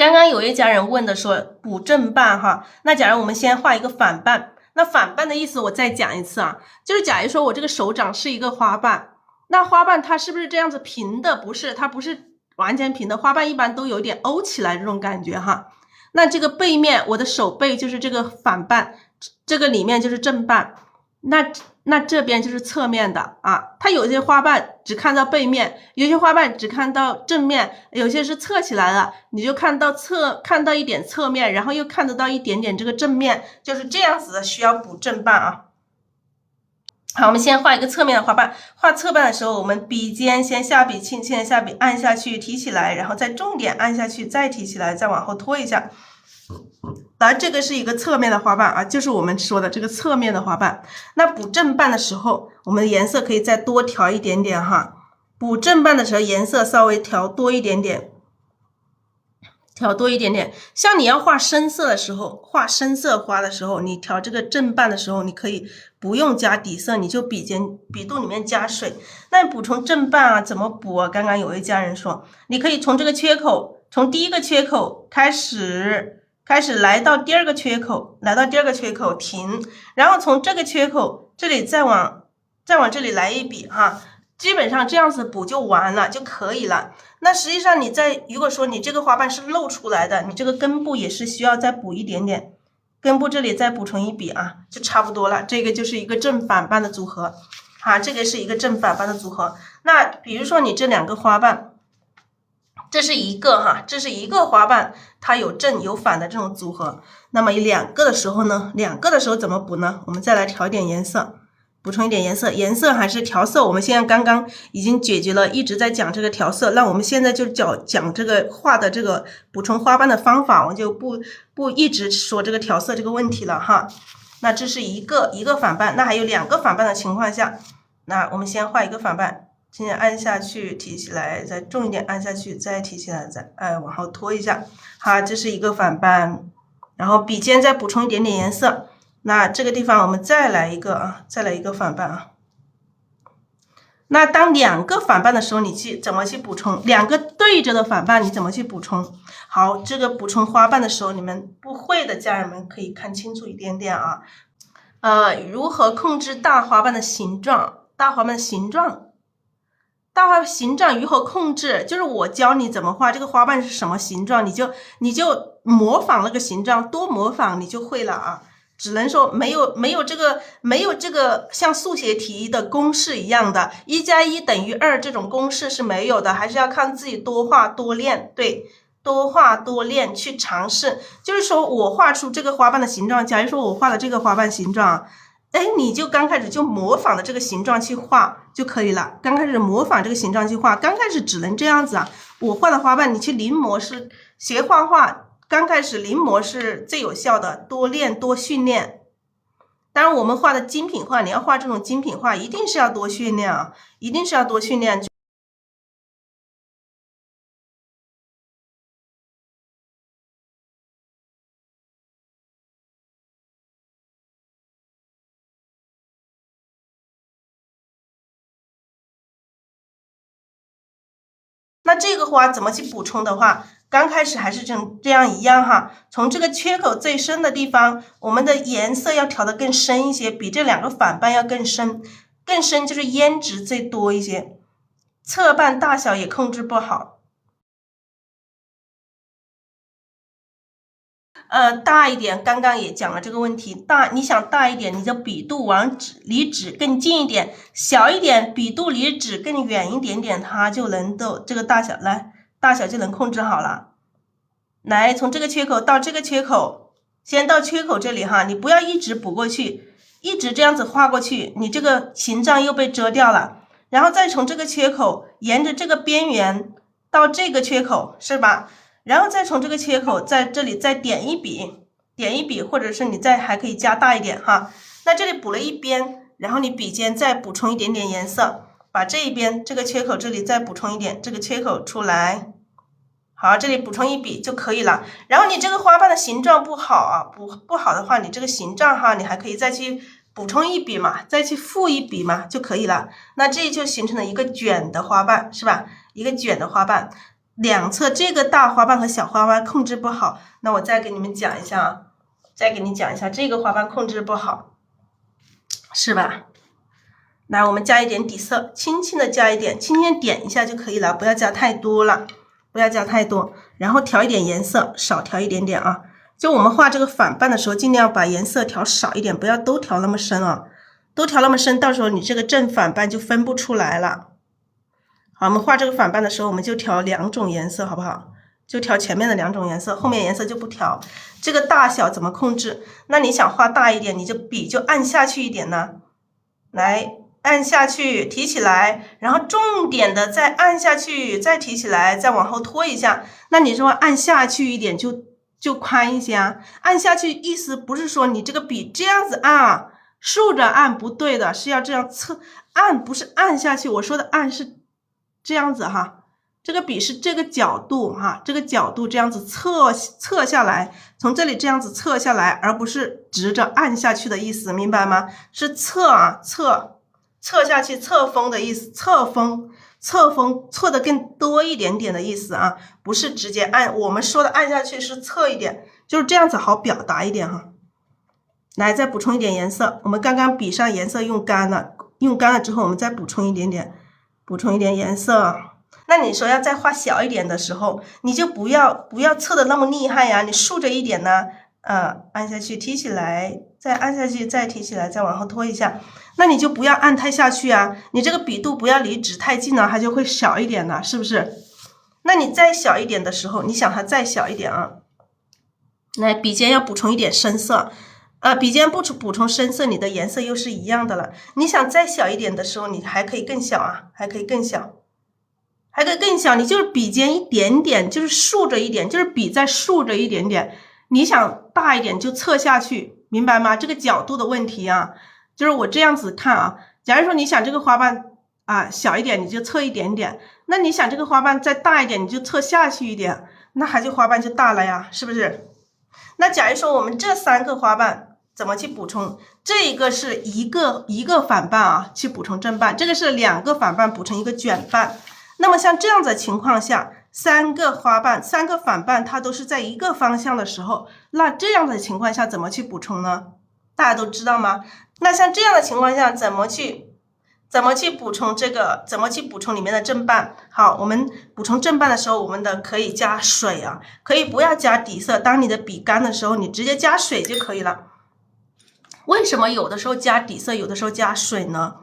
刚刚有一家人问的说补正半哈，那假如我们先画一个反半，那反半的意思我再讲一次啊，就是假如说我这个手掌是一个花瓣，那花瓣它是不是这样子平的？不是，它不是完全平的，花瓣一般都有点凹起来这种感觉哈。那这个背面，我的手背就是这个反半，这个里面就是正半。那这边就是侧面的啊，它有些花瓣只看到背面，有些花瓣只看到正面，有些是侧起来了，你就看到一点侧面，然后又看得到一点点这个正面，就是这样子的，需要补正半啊。好，我们先画一个侧面的花瓣。画侧瓣的时候，我们笔尖先下笔，轻轻的下笔，按下去，提起来，然后再重点按下去，再提起来，再往后拖一下。而这个是一个侧面的花瓣啊，就是我们说的这个侧面的花瓣。那补正瓣的时候，我们的颜色可以再多调一点点哈。补正瓣的时候，颜色稍微调多一点点。像你要画深色的时候，画深色花的时候，你调这个正瓣的时候，你可以不用加底色，你就笔肚里面加水。那补充正瓣啊，怎么补啊？刚刚有一家人说，你可以从这个缺口，从第一个缺口开始来到第二个缺口，停，然后从这个缺口这里再往这里来一笔哈。基本上这样子补就完了就可以了。那实际上如果说你这个花瓣是露出来的，你这个根部也是需要再补一点点，根部这里再补充一笔啊，就差不多了。这个就是一个正反瓣的组合啊，这个是一个正反瓣的组合。那比如说你这两个花瓣，这是一个花瓣，它有正有反的这种组合。那么两个的时候怎么补呢？我们再来调一点颜色。补充一点颜色，颜色还是调色，我们现在刚刚已经解决了，一直在讲这个调色，那我们现在就讲这个画的这个补充花瓣的方法，我就不一直说这个调色这个问题了哈。那这是一个反瓣，那还有两个反瓣的情况下，那我们先画一个反瓣，轻轻按下去，提起来，再重一点按下去，再提起来，再往后拖一下，好，这是一个反瓣，然后笔尖再补充一点点颜色。那这个地方我们再来一个反瓣啊。那当两个反瓣的时候，你怎么去补充？两个对着的反瓣你怎么去补充？好，这个补充花瓣的时候，你们不会的家人们可以看清楚一点点啊。如何控制大花瓣的形状？大花瓣形状如何控制？就是我教你怎么画这个花瓣是什么形状，你就模仿那个形状，多模仿你就会了啊。只能说没有这个像数学题的公式一样的1+1等于2这种公式是没有的，还是要看自己多画多练，对，多画多练去尝试。就是说我画出这个花瓣的形状，假如说我画了这个花瓣形状，你就刚开始就模仿的这个形状去画就可以了。刚开始模仿这个形状去画，刚开始只能这样子啊。我画的花瓣，你去临摹是学画画。刚开始临摹是最有效的，多练多训练。当然我们画的精品画，你要画这种精品画，一定是要多训练啊，一定是要多训练。那这个花怎么去补充的话，刚开始还是这样一样哈，从这个缺口最深的地方，我们的颜色要调得更深一些，比这两个反瓣要更深，就是胭脂最多一些，侧瓣大小也控制不好。大一点，刚刚也讲了这个问题，你想大一点，你的笔肚离纸更近一点，小一点，笔肚离纸更远一点点，它就能这个大小就能控制好了。来，从这个缺口到这个缺口，先到缺口这里哈，你不要一直补过去，一直这样子画过去，你这个形状又被遮掉了。然后再从这个缺口沿着这个边缘到这个缺口，是吧？然后再从这个缺口在这里再点一笔，或者是你还可以加大一点哈。那这里补了一边，然后你笔尖再补充一点点颜色，把这一边这个缺口这里再补充一点，这个缺口出来，好，这里补充一笔就可以了。然后你这个花瓣的形状不好啊，不好的话，你这个形状哈，你还可以再去补充一笔嘛，再去复一笔嘛就可以了。那这就形成了一个卷的花瓣，是吧？一个卷的花瓣。两侧这个大花瓣和小花瓣控制不好，那我再给你们讲一下啊，这个花瓣控制不好，是吧？来，我们加一点底色，轻轻的加一点，轻轻点一下就可以了，不要加太多了，不要加太多。然后调一点颜色，少调一点点啊。就我们画这个反瓣的时候，尽量把颜色调少一点，不要都调那么深啊，都调那么深，到时候你这个正反瓣就分不出来了。好，我们画这个反瓣的时候，我们就调2种颜色，好不好？就调前面的2种颜色，后面颜色就不调。这个大小怎么控制？那你想画大一点，你就笔就按下去一点呢，来按下去，提起来，然后重点的再按下去，再提起来，再往后拖一下。那你说按下去一点就宽一些啊。按下去意思不是说你这个笔这样子按啊，竖着按不对的，是要这样侧按，不是按下去。我说的按是这样子哈，这个笔是这个角度哈，这个角度这样子侧下来，从这里这样子侧下来，而不是直着按下去的意思，明白吗？是侧啊，侧下去，侧锋的意思，侧锋侧的更多一点点的意思啊，不是直接按。我们说的按下去是侧一点，就是这样子好表达一点哈。来，再补充一点颜色，我们刚刚笔上颜色用干了，之后我们再补充一点颜色。那你说要再画小一点的时候，你就不要侧的那么厉害呀，你竖着一点呢，按下去，提起来，再按下去，再提起来，再往后拖一下。那你就不要按太下去啊，你这个笔肚不要离纸太近了，它就会小一点了，是不是？那你再小一点的时候，你想它再小一点啊，来，笔尖要补充一点深色。笔尖不补充深色，你的颜色又是一样的了。你想再小一点的时候，你还可以更小啊，还可以更小。你就是笔尖一点点，就是竖着一点，就是笔再竖着一点点。你想大一点就侧下去，明白吗？这个角度的问题啊，就是我这样子看啊。假如说你想这个花瓣啊小一点，你就侧一点点；那你想这个花瓣再大一点，你就侧下去一点，那它这花瓣就大了呀，是不是？那假如说我们这3个花瓣怎么去补充？这一个是一个反瓣啊，去补充正瓣；这个是2个反瓣补充一个卷瓣。那么像这样子的情况下，3个花瓣、3个反瓣，它都是在一个方向的时候，那这样的情况下怎么去补充呢？大家都知道吗？那像这样的情况下，怎么去补充这个？怎么去补充里面的正瓣？好，我们补充正瓣的时候，我们可以加水啊，可以不要加底色。当你的笔干的时候，你直接加水就可以了。为什么有的时候加底色，有的时候加水呢？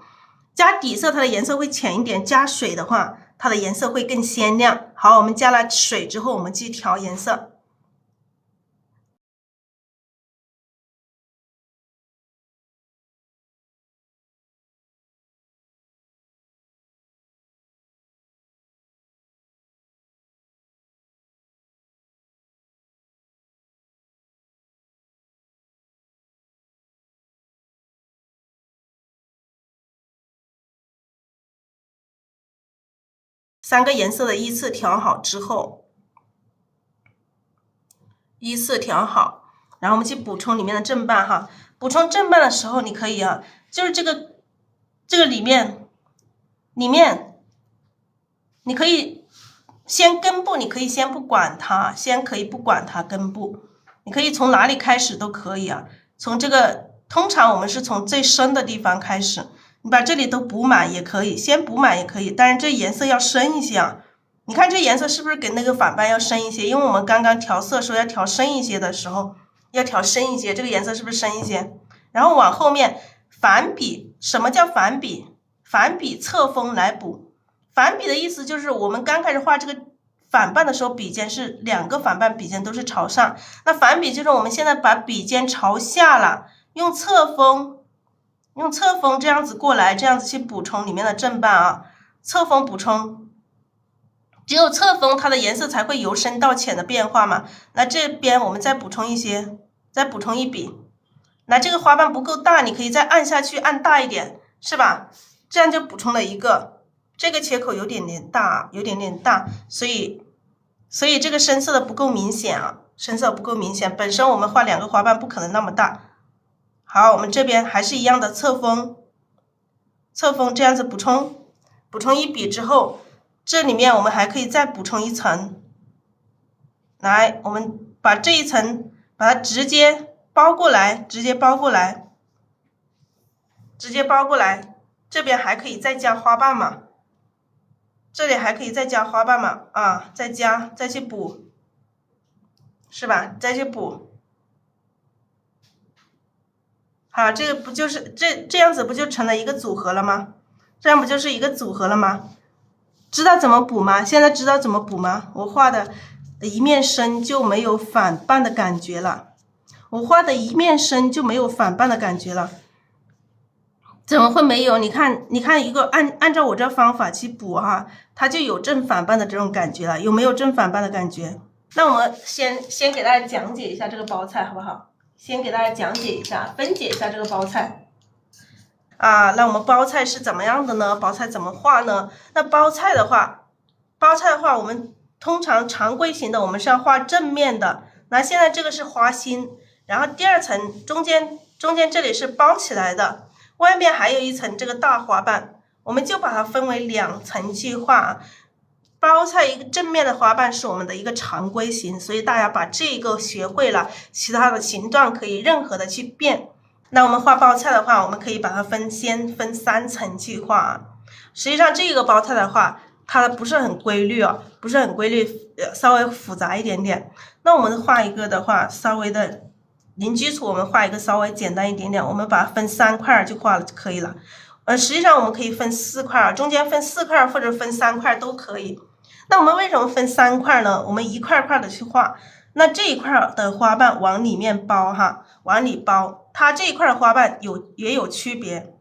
加底色它的颜色会浅一点，加水的话它的颜色会更鲜亮。好，我们加了水之后，我们去调颜色。3个颜色的依次调好之后，然后我们去补充里面的正瓣哈。补充正瓣的时候，你可以啊，就是这个里面，你可以先根部，你可以先不管它，根部，你可以从哪里开始都可以啊。从这个，通常我们是从最深的地方开始。你把这里都补满也可以，先补满也可以，但是这颜色要深一些啊。你看这颜色是不是给那个反瓣要深一些？因为我们刚刚调色说要调深一些的时候，要调深一些，这个颜色是不是深一些？然后往后面反笔，什么叫反笔？反笔侧锋来补。反笔的意思就是我们刚开始画这个反瓣的时候，笔尖是2个反瓣笔尖都是朝上，那反笔就是我们现在把笔尖朝下了，用侧锋这样子过来，这样子去补充里面的正瓣啊，侧锋补充，只有侧锋它的颜色才会由深到浅的变化嘛。那这边我们再补充一些，再补充一笔。那这个花瓣不够大，你可以再按下去，按大一点，是吧？这样就补充了一个，这个切口有点点大，所以这个深色的不够明显啊，本身我们画2个花瓣不可能那么大。好，我们这边还是一样的侧锋这样子补充一笔之后，这里面我们还可以再补充一层，来，我们把这一层把它直接包过来，直接包过来，这边还可以再加花瓣嘛，这里还可以再加花瓣嘛，啊，再去补，是吧？再去补。好，这个不就是这样子不就成了一个组合了吗？这样不就是一个组合了吗？知道怎么补吗？现在知道怎么补吗？我画的一面深就没有反半的感觉了，我画的一面深就没有反半的感觉了。怎么会没有？你看一个按照我这方法去补哈，它就有正反半的这种感觉了，有没有正反半的感觉？那我们先给大家讲解一下这个包菜好不好？先给大家讲解一下，分解一下这个包菜。啊，那我们包菜是怎么样的呢？包菜怎么画呢？那包菜的话，我们通常常规型的我们是要画正面的。那现在这个是花心，然后第二层中间这里是包起来的，外面还有一层这个大花瓣，我们就把它分为两层去画。包菜一个正面的花瓣是我们的一个常规型，所以大家把这个学会了，其他的形状可以任何的去变。那我们画包菜的话，我们可以把它先分3层去画。实际上这个包菜的话，它不是很规律哦，不是很规律，稍微复杂一点点。那我们画一个的话，稍微的零基础，我们画一个稍微简单一点点，我们把它分3块就画了就可以了。实际上我们可以分4块，中间分4块或者分3块都可以。那我们为什么分3块呢？我们一块块的去画，那这一块的花瓣往里面包哈，往里包，它这一块的花瓣也有区别，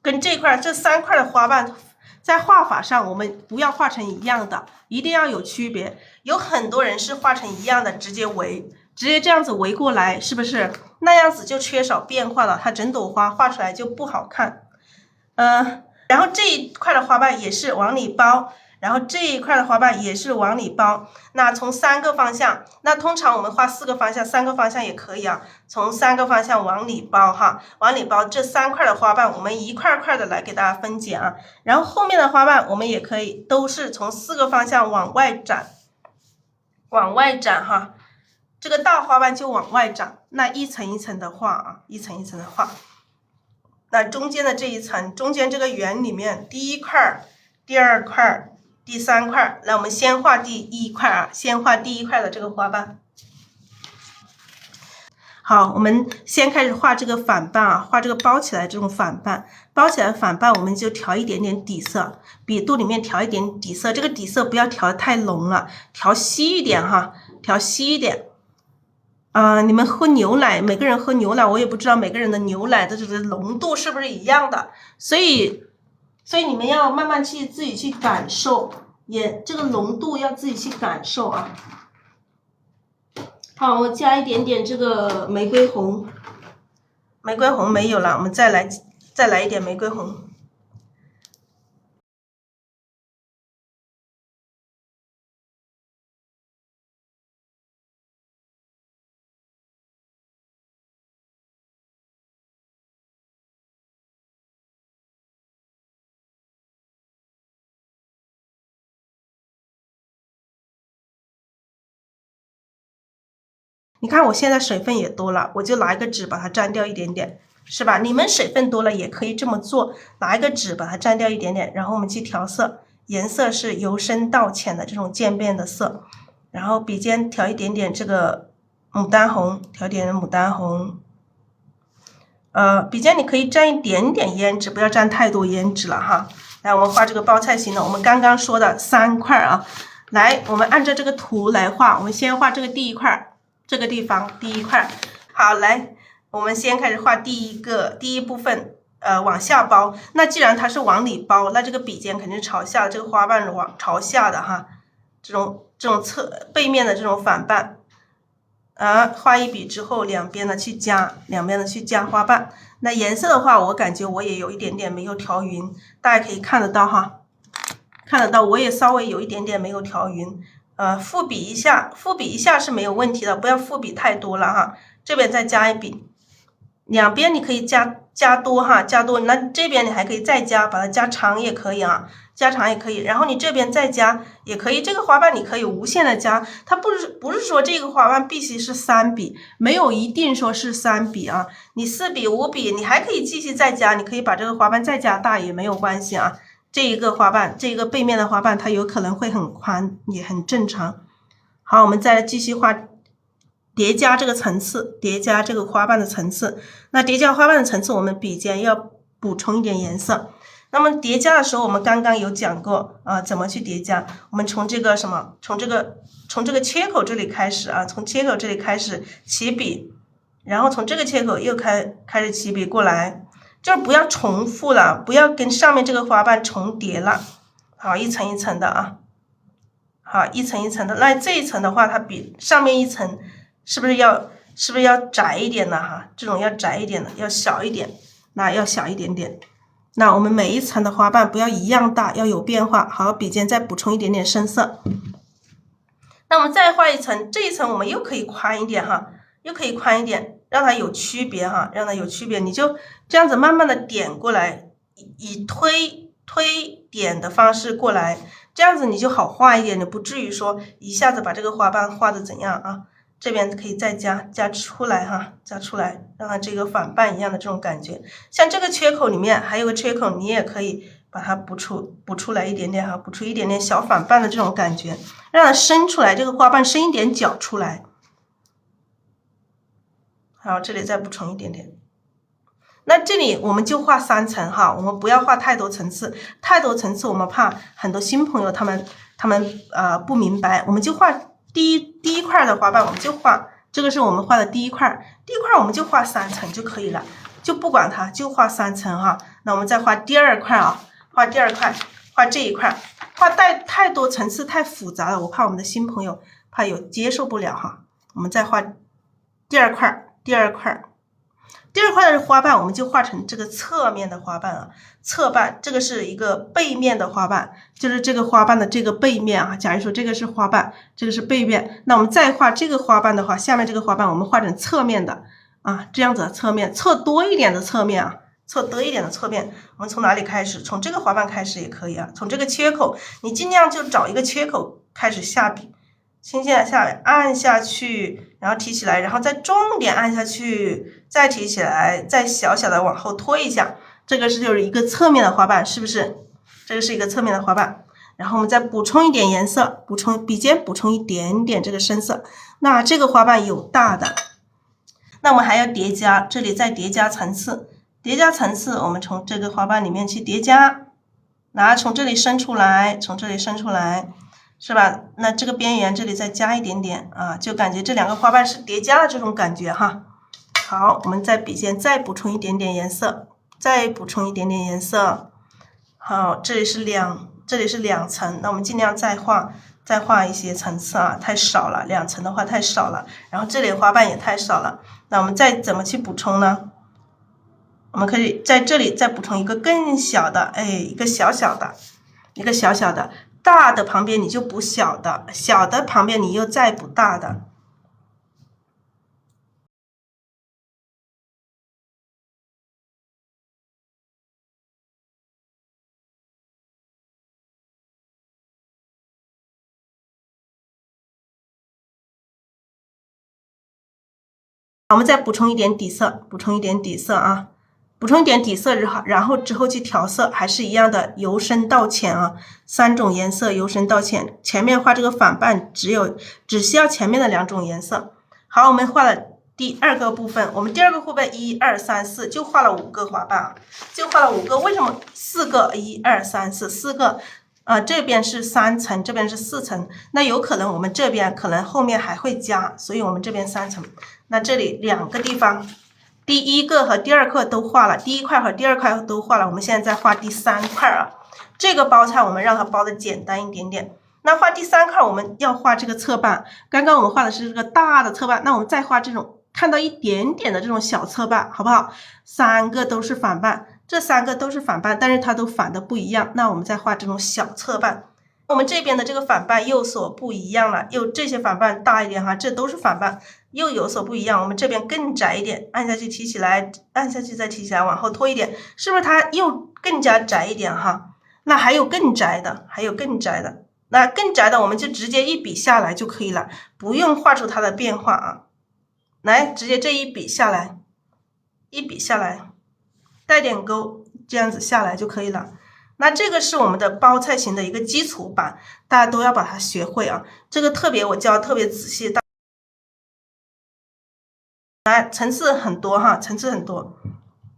跟这3块的花瓣在画法上我们不要画成一样的，一定要有区别。有很多人是画成一样的，直接这样子围过来，是不是？那样子就缺少变化了，它整朵花画出来就不好看。然后这一块的花瓣也是往里包，然后这一块的花瓣也是往里包。那从3个方向，那通常我们画4个方向，3个方向也可以啊。从3个方向往里包哈，往里包这3块的花瓣，我们一块块的来给大家分解啊。然后后面的花瓣我们也可以都是从4个方向往外展哈。这个大花瓣就往外展，那一层一层的画啊，一层一层的画。那中间的这一层，中间这个圆里面，第1块、第2块、第3块，来我们先画第1块啊，先画第1块的这个花瓣。好，我们先开始画这个反瓣啊，画这个包起来这种反瓣，包起来反瓣我们就调一点点底色，笔肚里面调一点底色，这个底色不要调太浓了，调稀一点哈，调稀一点。你们喝牛奶，每个人喝牛奶，我也不知道每个人的牛奶的这个浓度是不是一样的，所以你们要慢慢去自己去感受，这个浓度要自己去感受啊。好，我加一点点这个玫瑰红，玫瑰红没有了，我们再来一点玫瑰红。你看我现在水分也多了，我就拿一个纸把它沾掉一点点，是吧？你们水分多了也可以这么做，拿一个纸把它沾掉一点点，然后我们去调色，颜色是由深到浅的这种渐变的色，然后笔尖调一点点这个牡丹红，调点牡丹红。笔尖你可以沾一点点胭脂，不要沾太多胭脂了哈。来，我们画这个包菜形的，我们刚刚说的3块啊。来，我们按照这个图来画，我们先画这个第1块。这个地方第1块，好，来，我们先开始画第一部分，往下包。那既然它是往里包，那这个笔尖肯定是朝下，这个花瓣是朝下的哈。这种背面的这种反瓣，画一笔之后，两边的去加花瓣。那颜色的话，我感觉我也有一点点没有调匀，大家可以看得到哈，看得到，我也稍微有一点点没有调匀。复笔一下是没有问题的，不要复笔太多了哈。这边再加一笔，两边你可以加多哈，加多。那这边你还可以再加，把它加长也可以啊，加长也可以，然后你这边再加也可以，这个花瓣你可以无限的加，它不是说这个花瓣必须是3笔，没有一定说是3笔啊，你4笔5笔你还可以继续再加，你可以把这个花瓣再加大也没有关系啊。这一个花瓣，这个背面的花瓣它有可能会很宽，也很正常。好，我们再继续画叠加这个层次，叠加这个花瓣的层次。那叠加花瓣的层次，我们笔尖要补充一点颜色。那么叠加的时候，我们刚刚有讲过啊，怎么去叠加？我们从这个什么，从这个切口这里开始啊，从切口这里开始起笔，然后从这个切口又开始起笔过来，就是不要重复了，不要跟上面这个花瓣重叠了。好，一层一层的啊，好，一层一层的。那这一层的话，它比上面一层是不是要窄一点呢？哈，这种要窄一点的，要小一点，那要小一点点。那我们每一层的花瓣不要一样大，要有变化。好，笔尖再补充一点点深色。那我们再画一层，这一层我们又可以宽一点哈，又可以宽一点，让它有区别哈，让它有区别。你就这样子慢慢的点过来，以推点的方式过来，这样子你就好画一点，你不至于说一下子把这个花瓣画的怎样啊。这边可以再加出来哈，加出来，让它这个反瓣一样的这种感觉。像这个缺口里面还有个缺口，你也可以把它补出来一点点哈，补出一点点小反瓣的这种感觉，让它伸出来，这个花瓣伸一点角出来。好，这里再补充一点点。那这里我们就画3层哈，我们不要画太多层次，太多层次我们怕很多新朋友他们不明白，我们就画第一块的花瓣，我们就画这个是我们画的第一块我们就画3层就可以了，就不管它，就画3层哈。那我们再画第2块啊，画第2块，画这一块，画太多层次太复杂了，我怕我们的新朋友怕接受不了哈。我们再画第2块，第二块的花瓣我们就画成这个侧面的花瓣啊，侧瓣，这个是一个背面的花瓣，就是这个花瓣的这个背面啊。假如说这个是花瓣，这个是背面，那我们再画这个花瓣的话，下面这个花瓣我们画成侧面的啊，这样子的侧面，侧多一点的侧面啊，侧多一点的侧面。我们从哪里开始？从这个花瓣开始也可以啊，从这个缺口，你尽量就找一个缺口开始下笔。轻轻的下来，按下去，然后提起来，然后再重点按下去，再提起来，再小小的往后拖一下，这个就是一个侧面的花瓣，是不是？这个是一个侧面的花瓣。然后我们再补充一点颜色，笔尖补充一点点这个深色。那这个花瓣有大的，那我们还要叠加，这里再叠加层次，我们从这个花瓣里面去叠加，从这里伸出来，是吧？那这个边缘这里再加一点点啊，就感觉这2个花瓣是叠加的这种感觉哈。好，我们在笔尖再补充一点点颜色，好，这里是2层，那我们尽量再画一些层次啊，太少了，2层的话太少了，然后这里花瓣也太少了。那我们再怎么去补充呢？我们可以在这里再补充一个更小的，一个小小的。大的旁边你就补小的，小的旁边你又再补大的。我们再补充一点底色，啊，补充一点底色，然后之后去调色，还是一样的，由深到浅啊，3种颜色由深到浅。前面画这个反瓣只需要前面的2种颜色。好，我们画了第2个部分，我们第2个部分1、2、3、4就画了5个花瓣，为什么4个？1、2、3、4个。这边是3层，这边是4层，那有可能我们这边可能后面还会加，所以我们这边3层。那这里2个地方。第1个和第2个都画了，第1块和第2块都画了，我们现在再画第3块啊。这个包菜我们让它包的简单一点点。那画第3块我们要画这个侧瓣，刚刚我们画的是这个大的侧瓣，那我们再画这种看到一点点的这种小侧瓣，好不好？3个都是反瓣，这3个都是反瓣，但是它都反的不一样，那我们再画这种小侧瓣。我们这边的这个反瓣有所不一样了，这些反瓣大一点哈，这都是反瓣，又有所不一样。我们这边更窄一点，按下去提起来，按下去再提起来，往后拖一点，是不是它又更加窄一点哈？那还有更窄的，还有更窄的。那更窄的我们就直接一笔下来就可以了，不用画出它的变化啊。来，直接这一笔下来，一笔下来，带点勾，这样子下来就可以了。那这个是我们的包菜型的一个基础版，大家都要把它学会啊。这个我教特别仔细，来层次很多哈，层次很多，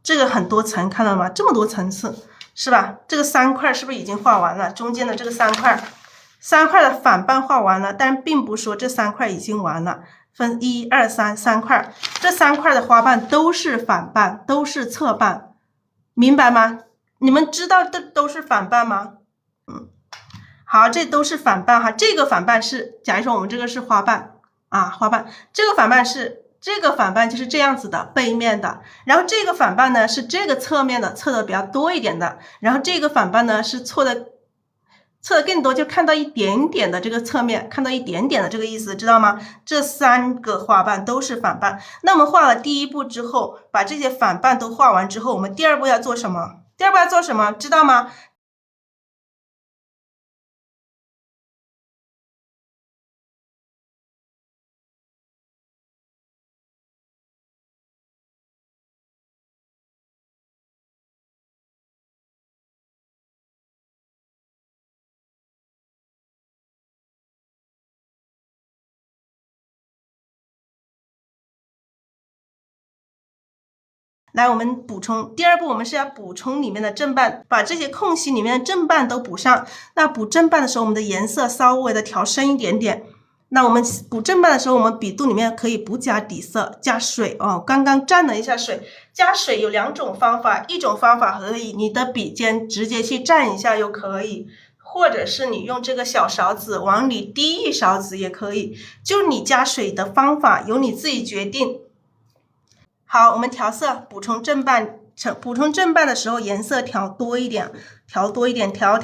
这个很多层，看到吗？这么多层次，是吧？这个3块是不是已经画完了？中间的这个3块的反半画完了，但并不说这3块已经完了，分1、2、3块，这3块的花瓣都是反半，都是侧半，明白吗？你们知道这都是反半吗？好，这都是反半哈。这个反半是，假如说我们这个是花瓣啊，花瓣，这个反半是这个反半就是这样子的背面的，然后这个反半呢是这个侧面的，侧的比较多一点的，然后这个反半呢是侧的更多，就看到一点点的这个侧面，看到一点点的这个意思，知道吗？这3个花瓣都是反半。那我们画了第1步之后，把这些反半都画完之后，我们第2步要做什么？第2步要做什么？知道吗？来，我们补充第2步，我们是要补充里面的正半，把这些空隙里面的正半都补上。那补正半的时候，我们的颜色稍微的调深一点点。那我们补正半的时候，我们笔肚里面可以不加底色，加水哦。刚刚蘸了一下水，加水有2种方法，一种方法可以你的笔尖直接去蘸一下又可以，或者是你用这个小勺子往里滴一勺子也可以，就是你加水的方法由你自己决定。好，我们调色，补充正半的时候，颜色调多一点，调多一点，调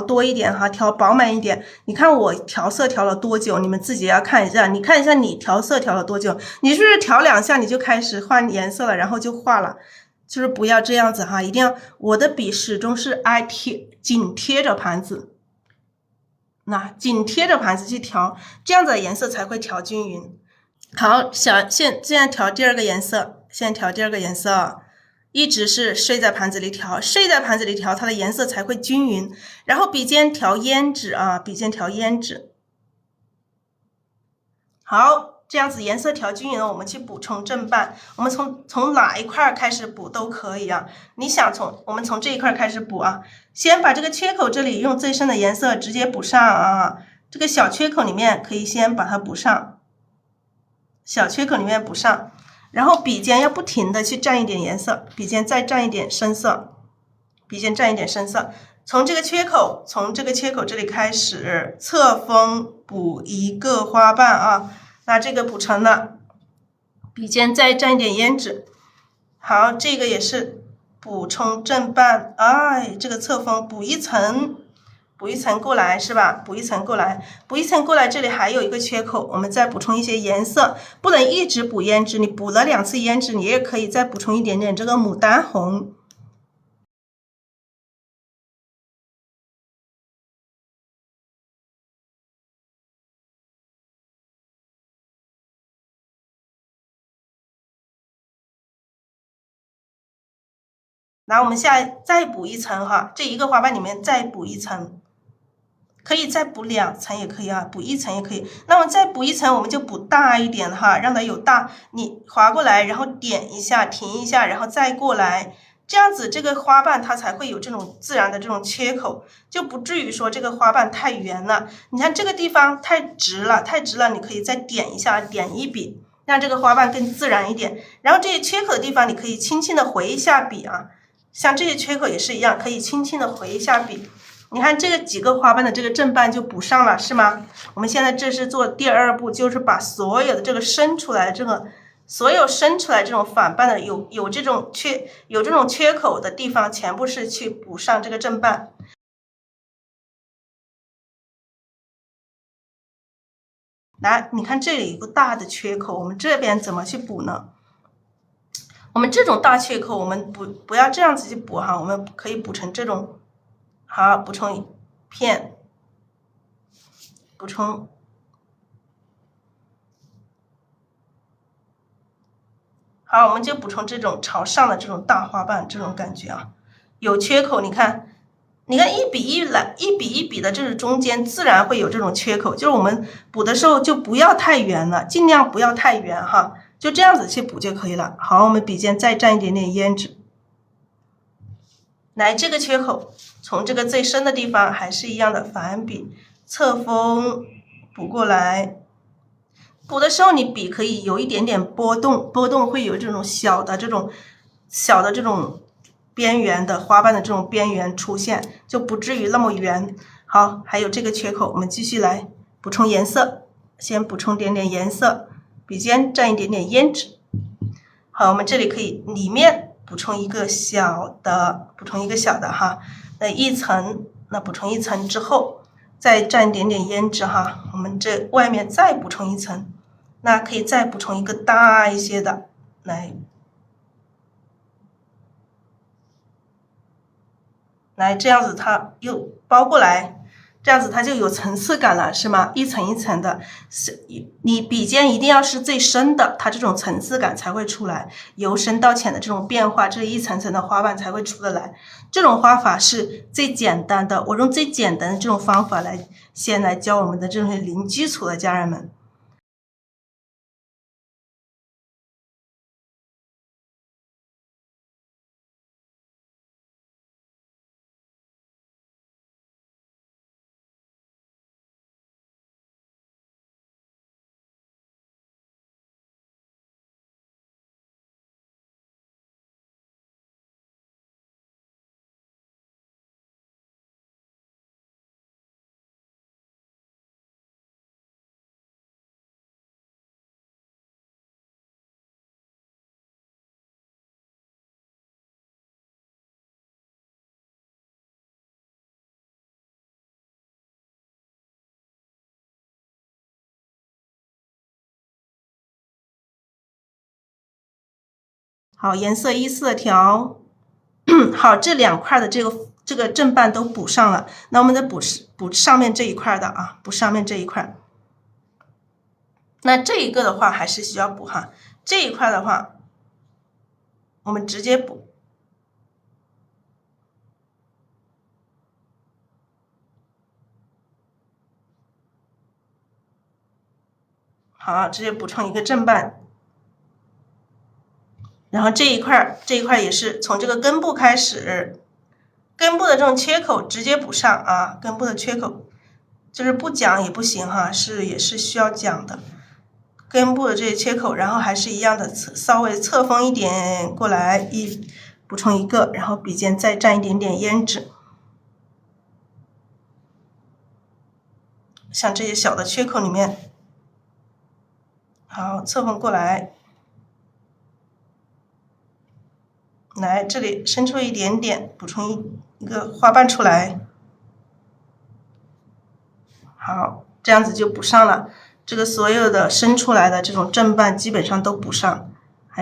多一点哈，调饱满一点。你看我调色调了多久？你们自己要看一下。你看一下你调色调了多久？你是不是调2下你就开始换颜色了，然后就画了？就是不要这样子哈，一定要我的笔始终是紧贴着盘子，那紧贴着盘子去调，这样子的颜色才会调均匀。好，现在调第2个颜色，一直是睡在盘子里调，它的颜色才会均匀。然后笔尖调胭脂啊，好，这样子颜色调均匀了，我们去补充正半。我们从哪一块开始补都可以啊。你想我们从这一块开始补啊，先把这个缺口这里用最深的颜色直接补上啊，这个小缺口里面可以先把它补上。然后笔尖要不停的去蘸一点颜色，笔尖再蘸一点深色，从这个缺口这里开始，侧锋补1个花瓣啊，那这个补成了，笔尖再蘸一点胭脂。好，这个也是补充正半，哎，这个侧锋补一层过来是吧？补一层过来，这里还有一个缺口，我们再补充一些颜色，不能一直补胭脂，你补了2次胭脂，你也可以再补充一点点这个牡丹红。来，我们再补一层哈，这1个花瓣里面再补一层。可以再补2层也可以啊，补1层也可以。那么再补1层，我们就补大一点哈，让它有大。你划过来，然后点一下，停一下，然后再过来，这样子这个花瓣它才会有这种自然的这种缺口，就不至于说这个花瓣太圆了。你看这个地方太直了，你可以再点一下，点一笔，让这个花瓣更自然一点。然后这些缺口的地方，你可以轻轻的回一下笔啊，像这些缺口也是一样，可以轻轻的回一下笔。你看这个几个花瓣的这个正半就补上了，是吗？我们现在这是做第2步，就是把所有的这个伸出来这种反半的有这种缺口的地方，全部是去补上这个正半。来，你看这里有个大的缺口，我们这边怎么去补呢？我们这种大缺口，我们不要这样子去补哈，我们可以补成这种，好，补充一片，补充，好，我们就补充这种朝上的这种大花瓣，这种感觉啊，有缺口，你看1比1来，1比1比的，这是中间自然会有这种缺口，就是我们补的时候就不要太圆了，尽量不要太圆哈。就这样子去补就可以了。好，我们笔尖再蘸一点点胭脂，来这个缺口，从这个最深的地方还是一样的反笔侧锋补过来。补的时候你笔可以有一点点波动，波动会有这种小的这种边缘的花瓣的这种边缘出现，就不至于那么圆。好，还有这个缺口，我们继续来补充颜色，先补充点点颜色。笔尖蘸一点点胭脂，好，我们这里可以里面补充一个小的哈，那一层，那补充一层之后，再蘸一点点胭脂哈，我们这外面再补充一层，那可以再补充一个大一些的，来这样子它又包过来。这样子它就有层次感了，是吗？一层一层的，你笔尖一定要是最深的，它这种层次感才会出来，由深到浅的这种变化，这一层层的花瓣才会出得来。这种花法是最简单的，我用最简单的这种方法先来教我们的这种零基础的家人们。好，颜色一色调，好，这2块的这个正半都补上了，那我们再补上面这一块的啊，补上面这一块。那这一个的话还是需要补哈，这一块的话，我们直接补。好，直接补充一个正半。然后这一块也是从这个根部开始，根部的这种缺口直接补上啊，根部的缺口就是不讲也不行哈，也是需要讲的。根部的这些缺口，然后还是一样的，稍微侧锋一点过来，补充一个，然后笔尖再蘸一点点胭脂，像这些小的缺口里面，好，侧锋过来。来这里伸出一点点，补充一个花瓣出来。好，这样子就补上了。这个所有的伸出来的这种正半基本上都补上。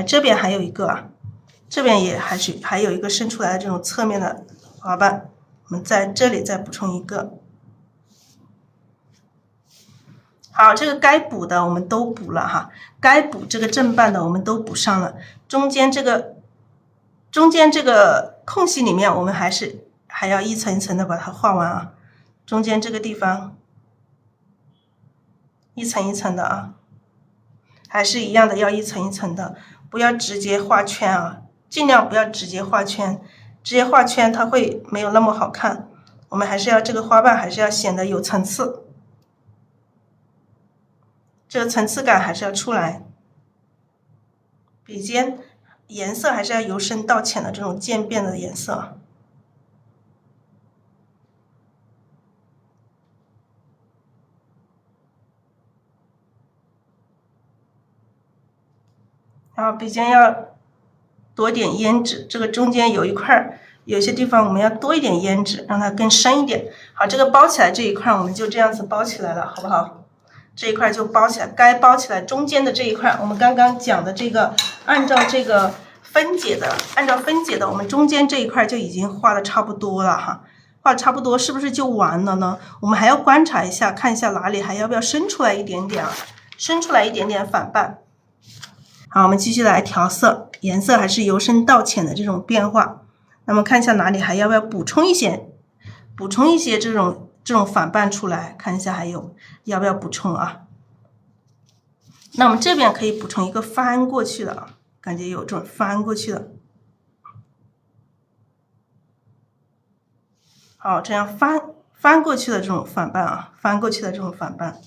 这边还有一个啊，这边也还有一个伸出来的这种侧面的花瓣，我们在这里再补充一个。好，这个该补的我们都补了哈，该补这个正半的我们都补上了，中间这个空隙里面，我们还要一层一层的把它画完啊。中间这个地方，一层一层的啊，还是一样的，要一层一层的，不要直接画圈啊，尽量不要直接画圈，直接画圈它会没有那么好看。我们还是要这个花瓣还是要显得有层次，这个层次感还是要出来。笔尖颜色还是要由深到浅的这种渐变的颜色。然后笔尖要多点胭脂，这个中间有一块，有些地方我们要多一点胭脂，让它更深一点。好，这个包起来这一块我们就这样子包起来了，好不好？这一块就包起来，该包起来中间的这一块，我们刚刚讲的这个，按照这个分解的，我们中间这一块就已经画的差不多了哈，画差不多是不是就完了呢？我们还要观察一下，看一下哪里还要不要伸出来一点点啊，伸出来一点点反半。好，我们继续来调色，颜色还是由深到浅的这种变化。那么看一下哪里还要不要补充一些这种反半出来，看一下还有要不要补充啊？那我们这边可以补充一个翻过去的啊，感觉有这种翻过去的。好，这样翻过去的这种反半啊，翻过去的这种反半。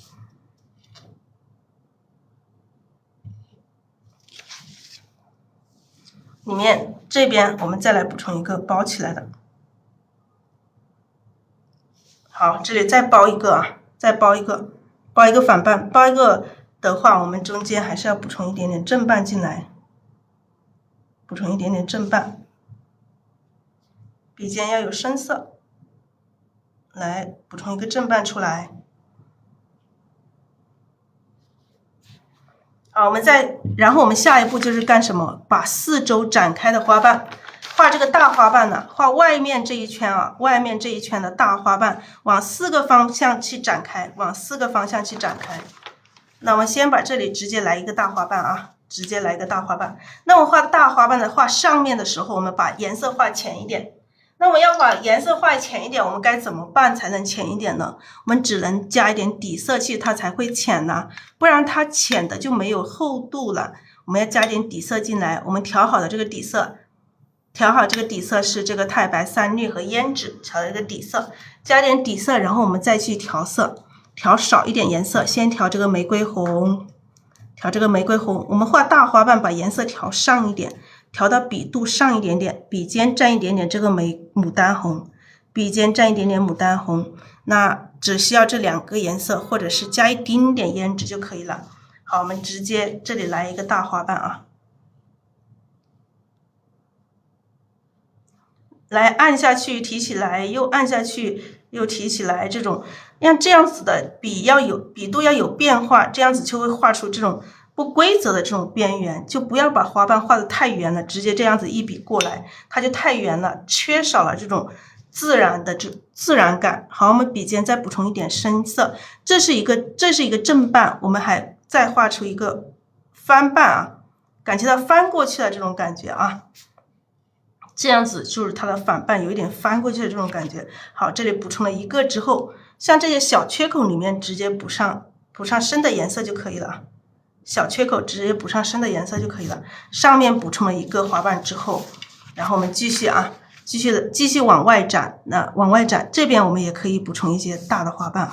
里面这边我们再来补充一个包起来的。好，这里再包一个啊，再包一个反半，包一个的话，我们中间还是要补充一点点正半进来，补充一点点正半，笔尖要有深色，来补充一个正半出来。好，然后我们下一步就是干什么？把四周展开的花瓣，画这个大花瓣呢，画外面这一圈啊，外面这一圈的大花瓣，往4个方向去展开，往4个方向去展开。那我们先把这里直接来一个大花瓣啊，直接来一个大花瓣。那我画大花瓣的画上面的时候，我们把颜色画浅一点。那么要把颜色画浅一点，我们该怎么办才能浅一点呢？我们只能加一点底色去，它才会浅呢，不然它浅的就没有厚度了。我们要加点底色进来，我们调好的这个底色，是这个太白、三绿和胭脂调的一个底色，加点底色，然后我们再去调色，调少一点颜色，先调这个玫瑰红，我们画大花瓣把颜色调上一点。调到笔肚上一点点，笔尖蘸一点点这个牡丹红，那只需要这2个颜色，或者是加一丁点胭脂就可以了。好，我们直接这里来一个大花瓣啊，来按下去提起来，又按下去又提起来，这种像这样子的笔肚要有变化，这样子就会画出这种不规则的这种边缘，就不要把花瓣画得太圆了，直接这样子一笔过来，它就太圆了，缺少了这种自然感。好，我们笔尖再补充一点深色，这是一个正半，我们还再画出一个翻半啊，感觉到翻过去的这种感觉啊，这样子就是它的反半有一点翻过去的这种感觉。好，这里补充了一个之后，像这些小缺口里面直接补上深的颜色就可以了。小缺口直接补上深的颜色就可以了。上面补充了一个花瓣之后，然后我们继续往外展。那往外展这边我们也可以补充一些大的花瓣，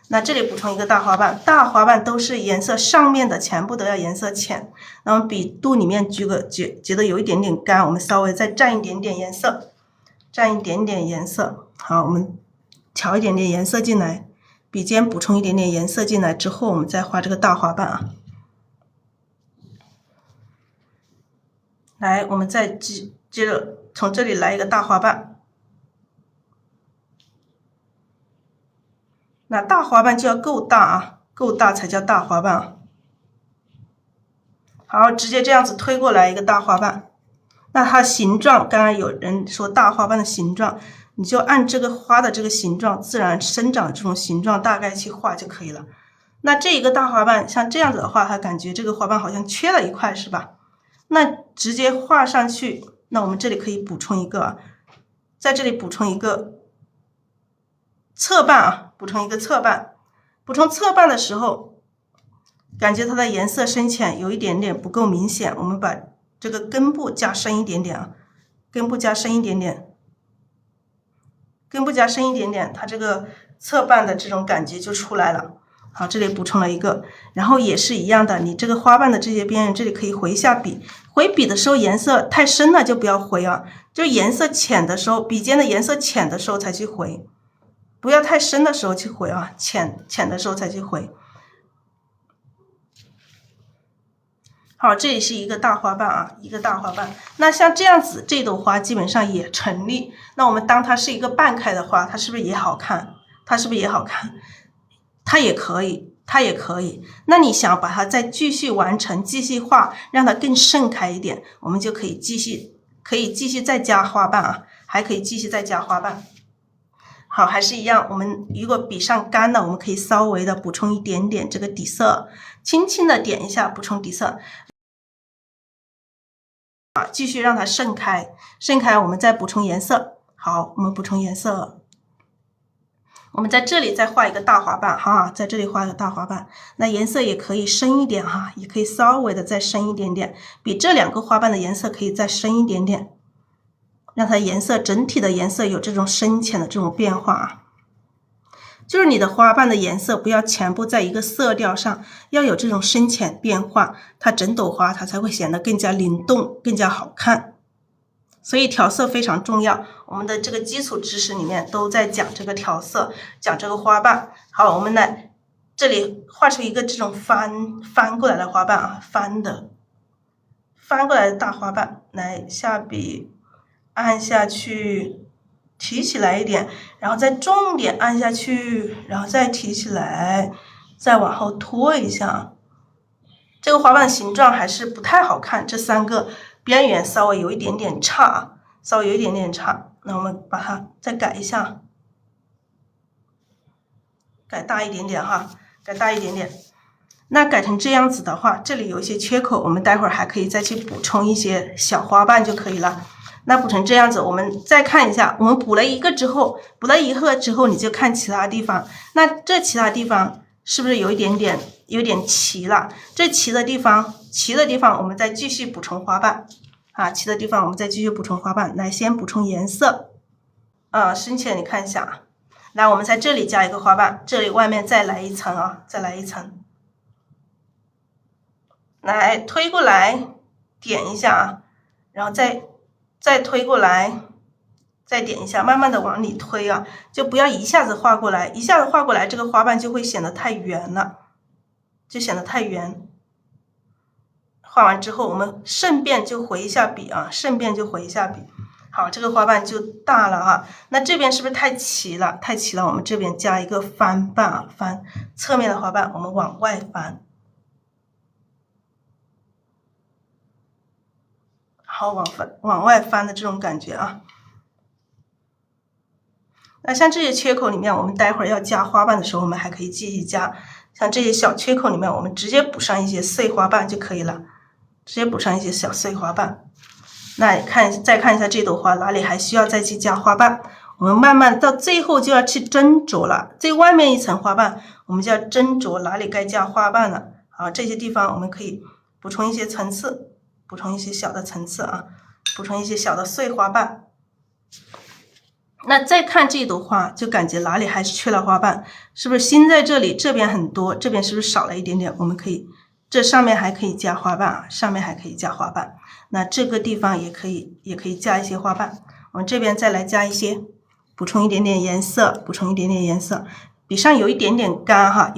那这里补充一个大花瓣，大花瓣都是颜色上面的全部都要颜色浅。那么笔肚里面觉得有一点点干，我们稍微再蘸一点点颜色，好，我们调一点点颜色进来。笔尖补充一点点颜色进来之后，我们再画这个大花瓣啊。来，我们再接着从这里来一个大花瓣。那大花瓣就要够大啊，够大才叫大花瓣啊。好，直接这样子推过来一个大花瓣。那它形状，刚刚有人说大花瓣的形状，你就按这个花的这个形状，自然生长的这种形状大概去画就可以了。那这一个大花瓣像这样子的话，它感觉这个花瓣好像缺了一块，是吧？那直接画上去，那我们这里可以补充一个，在这里补充一个侧瓣啊，补充侧瓣的时候，感觉它的颜色深浅有一点点不够明显，我们把这个根部加深一点点啊，根部加深一点点，它这个侧瓣的这种感觉就出来了。好，这里补充了一个，然后也是一样的，你这个花瓣的这些边缘，这里可以回一下笔。回笔的时候颜色太深了就不要回啊，就颜色浅的时候，笔尖的颜色浅的时候才去回，不要太深的时候去回啊，浅的时候才去回。好，这里是一个大花瓣啊，那像这样子，这朵花基本上也成立。那我们当它是一个半开的花，它是不是也好看？它也可以，它也可以。那你想把它再继续完成，继续画，让它更盛开一点，我们就可以继续再加花瓣啊，还可以继续再加花瓣。好，还是一样，我们如果笔上干了，我们可以稍微的补充一点点这个底色，轻轻的点一下补充底色。继续让它盛开，盛开我们再补充颜色。好，我们补充颜色，我们在这里再画一个大花瓣哈，在这里画一个大花瓣，那颜色也可以深一点哈，也可以稍微的再深一点点，比这两个花瓣的颜色可以再深一点点，让它颜色整体的颜色有这种深浅的这种变化啊。就是你的花瓣的颜色不要全部在一个色调上，要有这种深浅变化，它整朵花它才会显得更加灵动，更加好看。所以调色非常重要，我们的这个基础知识里面都在讲这个调色，讲这个花瓣。好，我们来这里画出一个这种翻过来的花瓣啊，翻过来的大花瓣，来下笔按下去，提起来一点，然后再重点按下去，然后再提起来，再往后拖一下。这个花瓣的形状还是不太好看，这三个边缘稍微有一点点差，那我们把它再改一下，改大一点点哈，改大一点点。那改成这样子的话，这里有一些缺口，我们待会儿还可以再去补充一些小花瓣就可以了。那补成这样子，我们再看一下，我们补了一个之后，你就看其他地方。那这其他地方是不是有点齐了？这齐的地方，我们再继续补充花瓣啊，齐的地方我们再继续补充花瓣。来，先补充颜色啊，深浅你看一下啊。来，我们在这里加一个花瓣，这里外面再来一层啊，再来一层。来，推过来，点一下啊，然后再推过来，再点一下，慢慢的往里推啊，就不要一下子画过来，这个花瓣就会显得太圆了，画完之后，我们顺便就回一下笔啊，好，这个花瓣就大了哈。那这边是不是太齐了？我们这边加一个翻瓣啊，翻侧面的花瓣，我们往外翻。好，往外翻的这种感觉啊。那像这些缺口里面，我们待会儿要加花瓣的时候，我们还可以继续加。像这些小缺口里面，我们直接补上一些碎花瓣就可以了，直接补上一些小碎花瓣。那再看一下这朵花哪里还需要再去加花瓣，我们慢慢到最后就要去斟酌了。最外面一层花瓣，我们就要斟酌哪里该加花瓣了。好，这些地方我们可以补充一些层次，补充一些小的层次啊，补充一些小的碎花瓣。那再看这朵花，就感觉哪里还是缺了花瓣，是不是心在这里，这边很多，这边是不是少了一点点？我们可以这上面还可以加花瓣，那这个地方也可以加一些花瓣。我们这边再来加一些，补充一点点颜色，笔上有一点点干哈，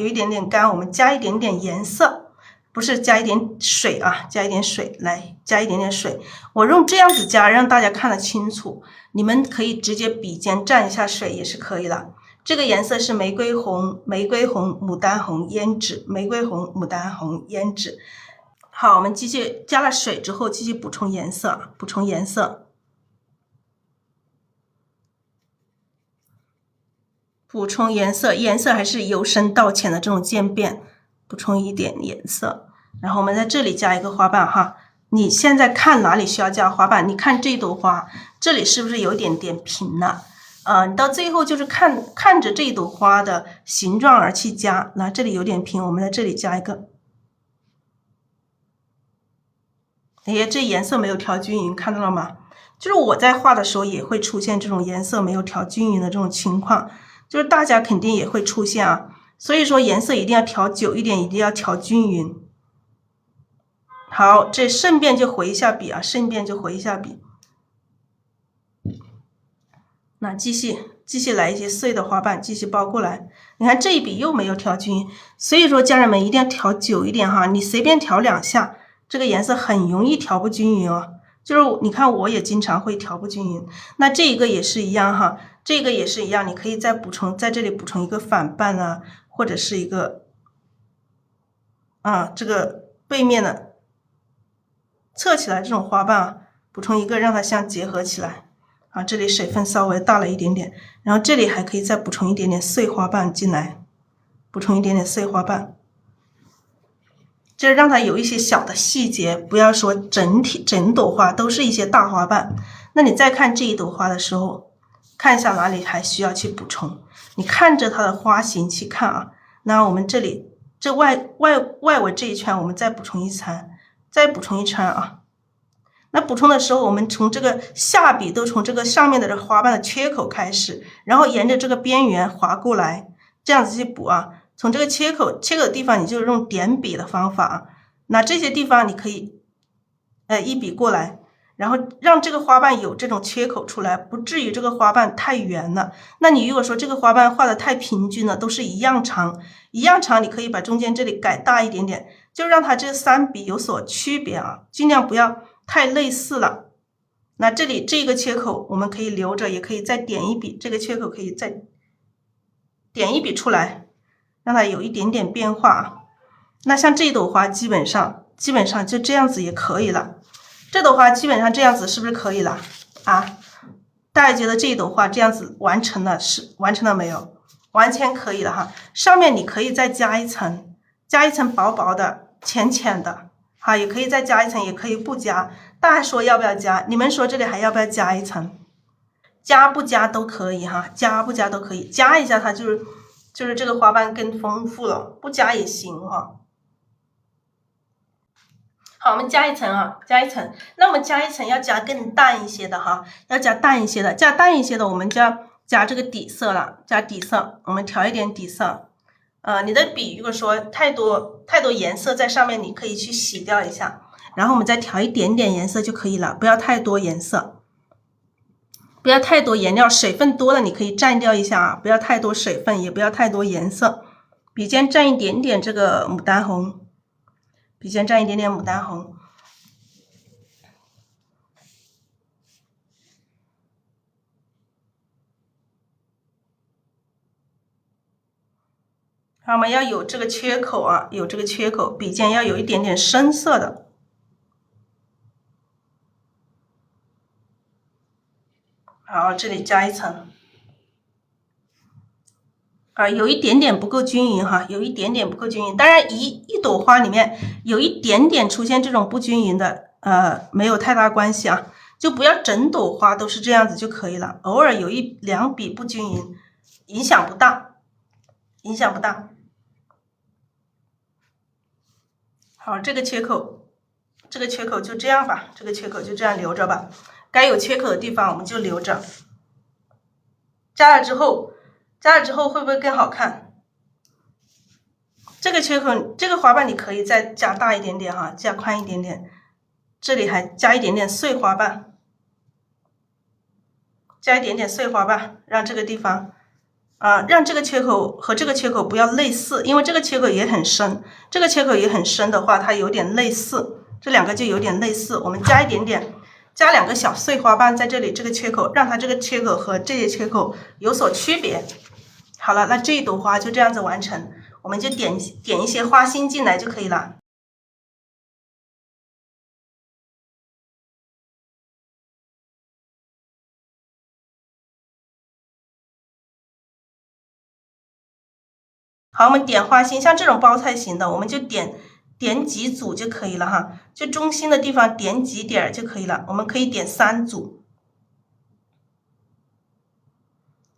我们加一点点颜色，不是加一点水啊，加一点水，我用这样子加，让大家看得清楚。你们可以直接笔尖蘸一下水也是可以的。这个颜色是玫瑰红、牡丹红、胭脂。好，我们继续加了水之后，继续补充颜色，颜色还是由深到浅的这种渐变，补充一点颜色。然后我们在这里加一个花瓣哈，你现在看哪里需要加花瓣？你看这朵花，这里是不是有点平了？你到最后就是看着这朵花的形状而去加。那这里有点平，我们在这里加一个。这颜色没有调均匀，看到了吗？就是我在画的时候也会出现这种颜色没有调均匀的这种情况，就是大家肯定也会出现啊。所以说颜色一定要调久一点，一定要调均匀。好，这顺便就回一下笔啊，那继续来一些碎的花瓣，继续包过来。你看这一笔又没有调均匀，所以说家人们一定要调久一点哈，你随便调2下，这个颜色很容易调不均匀哦。就是你看我也经常会调不均匀，那这个也是一样哈，你可以再在这里补充一个反瓣啊，或者是一个这个背面的侧起来这种花瓣补充一个，让它相结合起来。这里水分稍微大了一点点，然后这里还可以再补充一点点碎花瓣进来，补充一点点碎花瓣，就是让它有一些小的细节，不要说整朵花都是一些大花瓣。那你再看这一朵花的时候，看一下哪里还需要去补充，你看着它的花型去看那我们这里这外围这一圈我们再补充一层，再补充一圈那补充的时候，我们从这个下笔都从这个上面的这花瓣的缺口开始，然后沿着这个边缘划过来，这样子去补从这个切口的地方，你就用点笔的方法那这些地方你可以一笔过来，然后让这个花瓣有这种缺口出来，不至于这个花瓣太圆了。那你如果说这个花瓣画的太平均了，都是一样长，你可以把中间这里改大一点点，就让它这3笔有所区别尽量不要太类似了。那这里这个缺口我们可以留着，也可以再点一笔，这个缺口可以再点一笔出来，让它有一点点变化那像这朵花基本上就这样子也可以了。这朵花基本上这样子是不是可以了大家觉得这一朵花这样子完成了没有？完全可以了上面你可以再加一层薄薄的浅浅的也可以再加一层，也可以不加。大家说要不要加？你们说这里还要不要加一层？加不加都可以加不加都可以，加一下它就是这个花瓣更丰富了，不加也行好，我们加一层加一层。那我们加一层要加更淡一些的要加淡一些的，我们就要加这个底色了，加底色，我们调一点底色。你的笔如果说太多颜色在上面，你可以去洗掉一下，然后我们再调一点点颜色就可以了，不要太多颜色，不要太多颜料，水分多了你可以蘸掉一下不要太多水分，也不要太多颜色。笔尖蘸一点点这个牡丹红，我们要有这个缺口有这个缺口，笔尖要有一点点深色的。好，这里加一层。有一点点不够均匀有一点点不够均匀。当然一朵花里面有一点点出现这种不均匀的没有太大关系就不要整朵花都是这样子就可以了，偶尔有1-2笔不均匀影响不大。好，这个缺口就这样吧，这个缺口就这样留着吧，该有缺口的地方我们就留着。加了之后会不会更好看？这个缺口，这个花瓣你可以再加大一点点加宽一点点，这里还加一点点碎花瓣，让这个地方让这个缺口和这个缺口不要类似，因为这个缺口也很深，的话它有点类似，这两个就有点类似。我们加一点点，加2个小碎花瓣在这里这个缺口，让它这个缺口和这些缺口有所区别。好了，那这一朵花就这样子完成，我们就点一些花心进来就可以了。好，我们点花心，像这种包菜型的，我们就点几组就可以了就中心的地方点几点就可以了，我们可以点3组。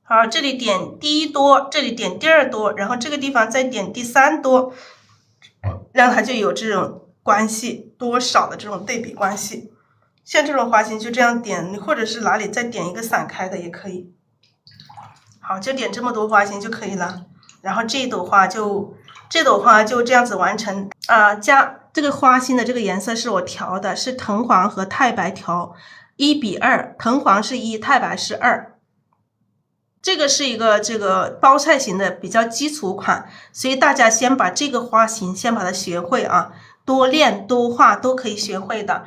好，这里点第1多，这里点第2多，然后这个地方再点第3多，让它就有这种关系，多少的这种对比关系。像这种花心就这样点，你或者是哪里再点一个散开的也可以。好，就点这么多花心就可以了。然后这朵花就这样子完成加这个花心的这个颜色是我调的，是藤黄和太白调1:2，藤黄是1，太白是2。这个是一个这个包菜型的比较基础款，所以大家先把这个花型先把它学会多练多画都可以学会的。